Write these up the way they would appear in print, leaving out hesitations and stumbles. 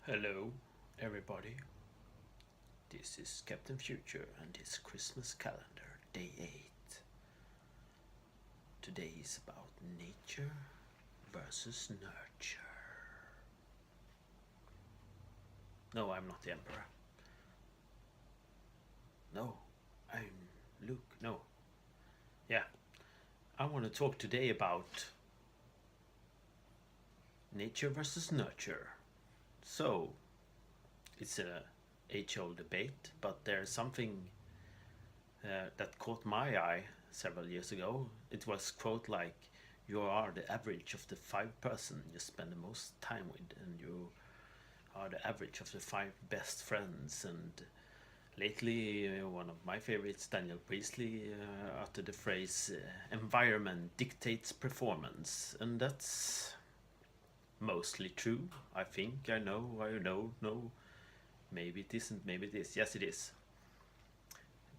Hello, everybody. This is Captain Future and his Christmas calendar, day 8. Today is about nature versus nurture. No, I'm not the Emperor. No, I'm Luke. No. Yeah, I want to talk today about nature versus nurture. So, it's a age-old debate, but there's something that caught my eye several years ago. It was quote like, "You are the average of the 5 person you spend the most time with, and you are the average of the 5 best friends." And lately, one of my favorites, Daniel Priestley, uttered the phrase, "Environment dictates performance," and that's mostly true. I think I know. No, maybe it isn't. Maybe it is. Yes, it is.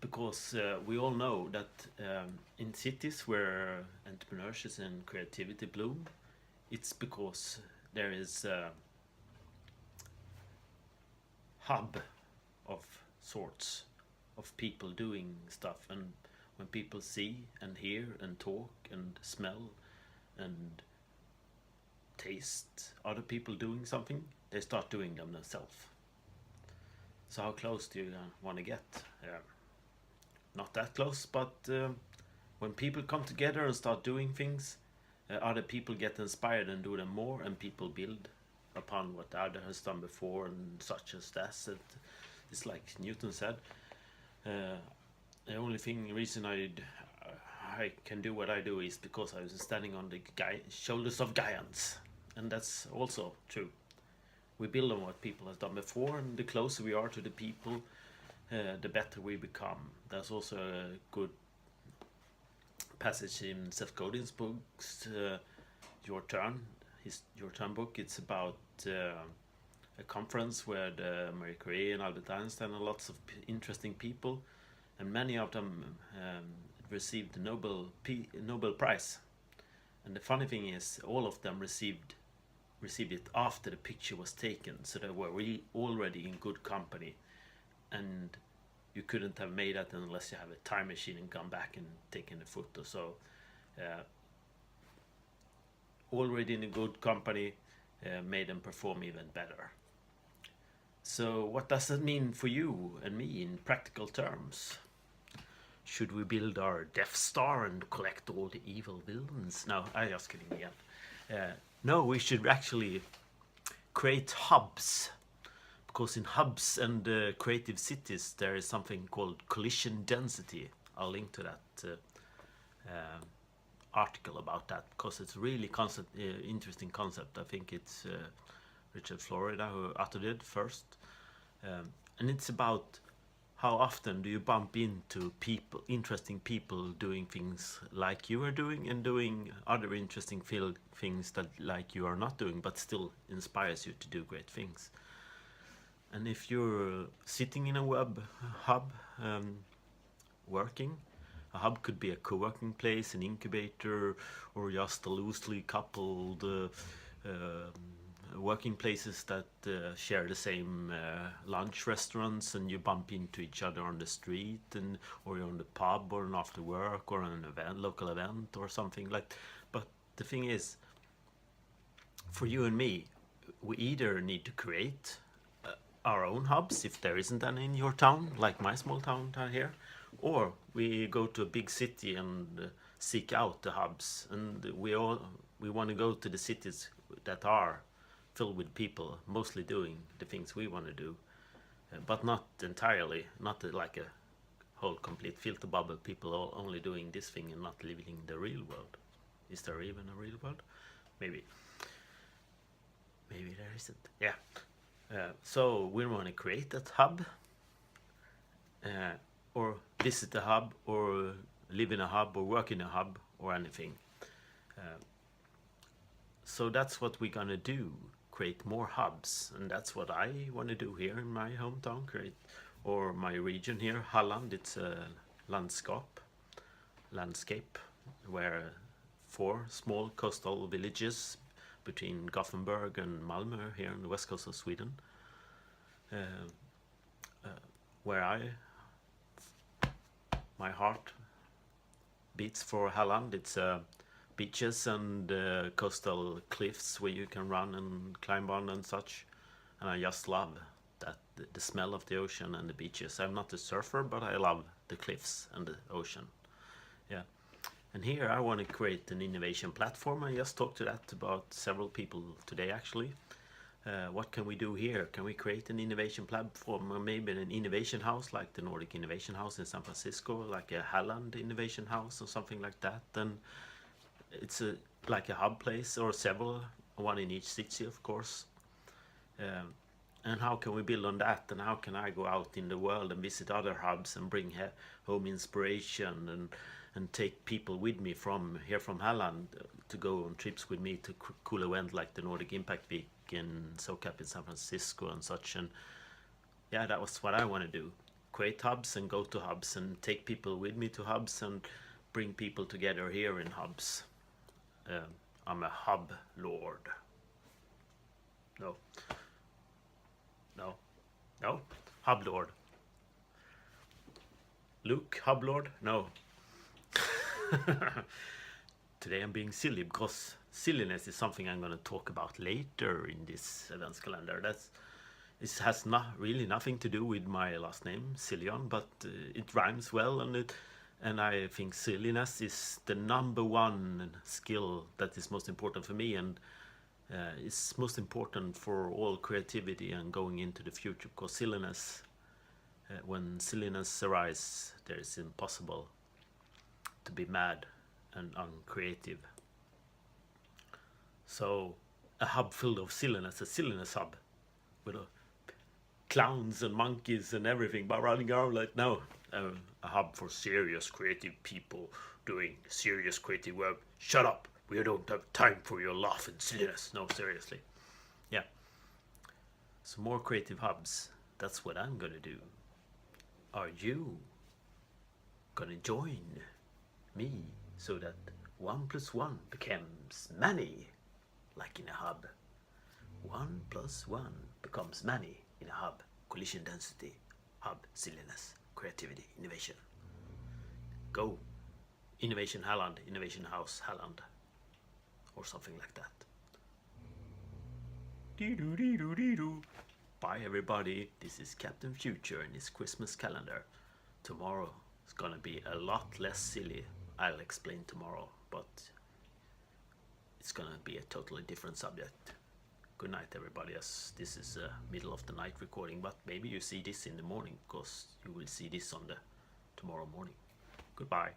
Because we all know that in cities where entrepreneurship and creativity bloom, it's because there is a hub of sorts of people doing stuff, and when people see and hear and talk and smell and taste other people doing something, they start doing them themselves. So how close do you want to get? Not that close, but when people come together and start doing things, other people get inspired and do them more, and people build upon what the other has done before, and such as that. It's like Newton said. The only reason I can do what I do is because I was standing on the shoulders of giants, and that's also true. We build on what people has done before, and the closer we are to the people, the better we become. There's also a good passage in Seth Godin's books, Your Turn, Your Turn book. It's about a conference where Marie Curie and Albert Einstein and lots of interesting people, and many of them received the Nobel Prize. And the funny thing is, all of them received it after the picture was taken, so they were really already in good company, and you couldn't have made that unless you have a time machine and gone back and taken the photo. So already in a good company made them perform even better. So what does that mean for you and me in practical terms? Should we build our Death Star and collect all the evil villains? No, I'm just kidding again. No, we should actually create hubs, because in hubs and creative cities there is something called collision density. I'll link to that article about that, because it's really interesting concept. I think it's Richard Florida who uttered it first, and it's about how often do you bump into interesting people doing things like you are doing, and doing other interesting things that like you are not doing, but still inspires you to do great things. And if you're sitting in a web hub working, a hub could be a co-working place, an incubator, or just a loosely coupled working places that share the same lunch restaurants, and you bump into each other on the street, or you're on the pub, or after work, or an local event or something like. But the thing is, for you and me, we either need to create our own hubs if there isn't any in your town, like my small town down here, or we go to a big city and seek out the hubs. And we want to go to the cities that are filled with people mostly doing the things we want to do, but not entirely, not like a whole complete filter bubble, people only doing this thing and not living the real world. Is there even a real world? Maybe there isn't. Yeah. So we want to create that hub, or visit a hub, or live in a hub, or work in a hub, or anything. So that's what we're gonna do, create more hubs, and that's what I want to do here in my hometown, or my region here, Halland. It's a landscape where 4 small coastal villages between Gothenburg and Malmö here on the west coast of Sweden. uh, where my heart beats for Halland. It's beaches and coastal cliffs where you can run and climb on and such. And I just love that the smell of the ocean and the beaches. I'm not a surfer, but I love the cliffs and the ocean. Yeah. And here I want to create an innovation platform. I just talked to that about several people today actually. What can we do here? Can we create an innovation platform, or maybe an innovation house like the Nordic Innovation House in San Francisco, like a Halland Innovation House or something like that? Then it's like a hub place or several, one in each city, of course. And how can we build on that? And how can I go out in the world and visit other hubs and bring home inspiration and take people with me from here from Halland to go on trips with me to cool events like the Nordic Impact Week in SoCap in San Francisco and such. And yeah, that was what I want to do. Create hubs and go to hubs and take people with me to hubs and bring people together here in hubs. I'm a hub lord. No, Hub-Lord. Luke, Hub-Lord? No. Today I'm being silly because silliness is something I'm going to talk about later in this events calendar. This has really nothing to do with my last name, Sillion, but it rhymes well, and I think silliness is the #1 skill that is most important for me, and it's most important for all creativity and going into the future, because silliness, when silliness arises, there is impossible to be mad and uncreative. So a hub full of silliness, a silliness hub with clowns and monkeys and everything, but running around like no, a hub for serious creative people doing serious creative work. Shut up, we don't have time for your laugh and silliness. No, seriously. Yeah. So more creative hubs. That's what I'm gonna do. Are you gonna join me so that 1 + 1 becomes many, like in a hub? 1 + 1 becomes many in a hub. Collision density, hub, silliness, creativity, innovation. Go. Innovation Halland, Innovation House Halland, or something like that. Dee-doo. Bye everybody. This is Captain Future in his Christmas calendar. Tomorrow is gonna be a lot less silly. I'll explain tomorrow, but it's gonna be a totally different subject. Good night everybody, as this is a middle of the night recording, but maybe you see this in the morning, because you will see this on the tomorrow morning. Goodbye.